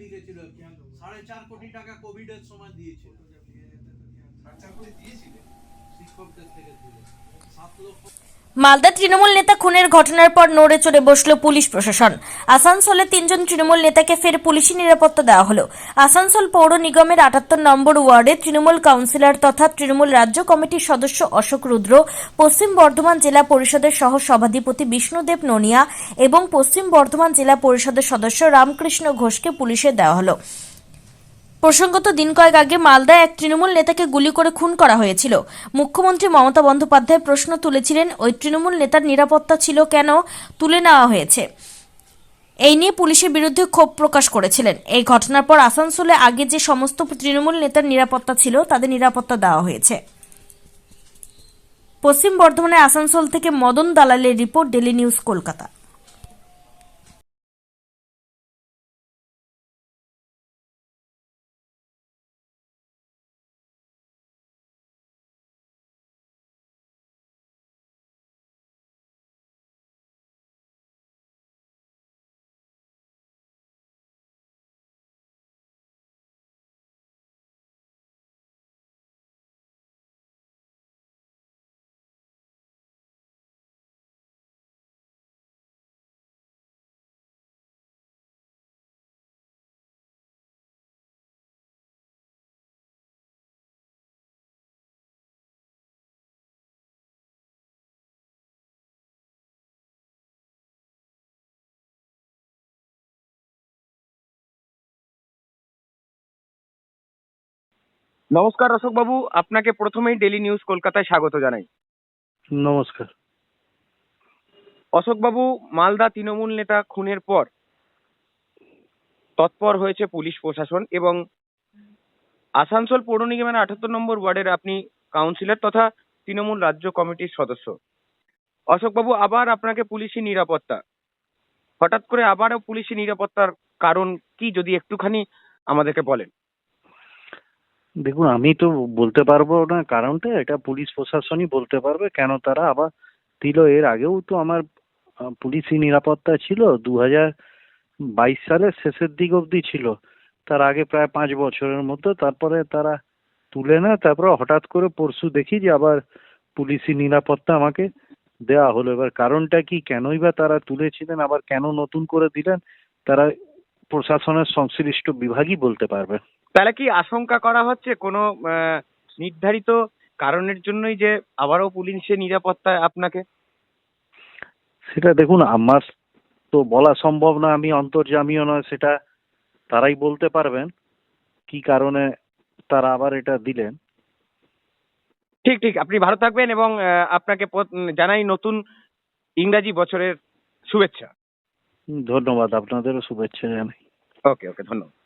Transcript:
লিখেছিল 4.5 কোটি টাকা কোভিডের সময় দিয়েছিল। 4.5 কোটি দিয়েছিলেন শিক্ষকদের থেকে তুলে 7 লক্ষ। মালদা তৃণমূল নেতা খুনের ঘটনার পর নড়ে চড়ে বসল পুলিশ প্রশাসন। আসানসোলে 3 জন তৃণমূল নেতাকে ফের পুলিশি নিরাপত্তা দেওয়া হলো। আসানসোল পৌর নিগমের 78 নম্বর ওয়ার্ডে তৃণমূল কাউন্সিলর তথা তৃণমূল রাজ্য কমিটির সদস্য অশোক রুদ্র, পশ্চিম বর্ধমান জেলা পরিষদের সহ সভাধিপতি বিষ্ণুদেব ননিয়া এবং পশ্চিম বর্ধমান জেলা পরিষদের সদস্য রামকৃষ্ণ ঘোষকে পুলিশে দেওয়া হলো। প্রসঙ্গত, দিন কয়েক আগে মালদায় এক তৃণমূল নেতাকে গুলি করে খুন করা হয়েছিল। মুখ্যমন্ত্রী মমতা বন্দ্যোপাধ্যায় প্রশ্ন তুলেছিলেন, ওই তৃণমূল নেতার নিরাপত্তা ছিল কেন তুলে নেওয়া হয়েছে, এই নিয়ে পুলিশের বিরুদ্ধে ক্ষোভ প্রকাশ করেছিলেন। এই ঘটনার পর আসানসোলে আগে যে সমস্ত তৃণমূল নেতার নিরাপত্তা ছিল তাদের নিরাপত্তা দেওয়া হয়েছে। পশ্চিম বর্ধমানের আসানসোল থেকে মদন দালালের রিপোর্ট, ডেলি নিউজ কলকাতা। নমস্কার অশোক বাবু, আপনাকে প্রথমেই ডেলি নিউজ কলকাতায় স্বাগত জানাই। নমস্কার। অশোক বাবু, মালদা তৃণমূল নেতা খুনের পর তৎপর হয়েছে পুলিশ প্রশাসন এবং আসানসোল পৌর নিগমের 78 নম্বর ওয়ার্ডের আপনি কাউন্সিলর তথা তৃণমূল রাজ্য কমিটির সদস্য। অশোক বাবু, আবার আপনাকে পুলিশি নিরাপত্তা, হঠাৎ করে আবারও পুলিশি নিরাপত্তার কারণ কি যদি একটুখানি আমাদেরকে বলেন। দেখুন, আমি তো বলতে পারবো না কারণটা, এটা পুলিশ প্রশাসনই বলতে পারবে কেন তারা আবার দিল। এর আগেও তো আমার পুলিশি নিরাপত্তা ছিল 2022 সালের শেষের দিক অবধি ছিল, তার আগে প্রায় 5 বছরের মতো। তারপরে তারা তুলে না, তারপরে হঠাৎ করে পরশু দেখি যে আবার পুলিশি নিরাপত্তা আমাকে দেওয়া হলো। এবার কারণটা কি, কেনই বা তারা তুলেছিলেন, আবার কেন নতুন করে দিলেন, তারা প্রশাসনের সংশ্লিষ্ট বিভাগই বলতে পারবে। তাহলে কি আশঙ্কা করা হচ্ছে কোনো নির্ধারিত কারণের জন্যই যে আবারও পুলিশের নিরাপত্তা আপনাকে? সেটা দেখুন, আমার তো বলা সম্ভব না, আমি অন্তর্যামীও নয়, সেটা তারাই বলতে পারবেন কি কারণে তারা আবার এটা দিলেন। ঠিক ঠিক, আপনি ভালো থাকবেন এবং আপনাকে জানাই নতুন ইংরাজি বছরের শুভেচ্ছা। ধন্যবাদ, আপনাদেরও শুভেচ্ছা জানাই। ওকে ওকে, ধন্যবাদ।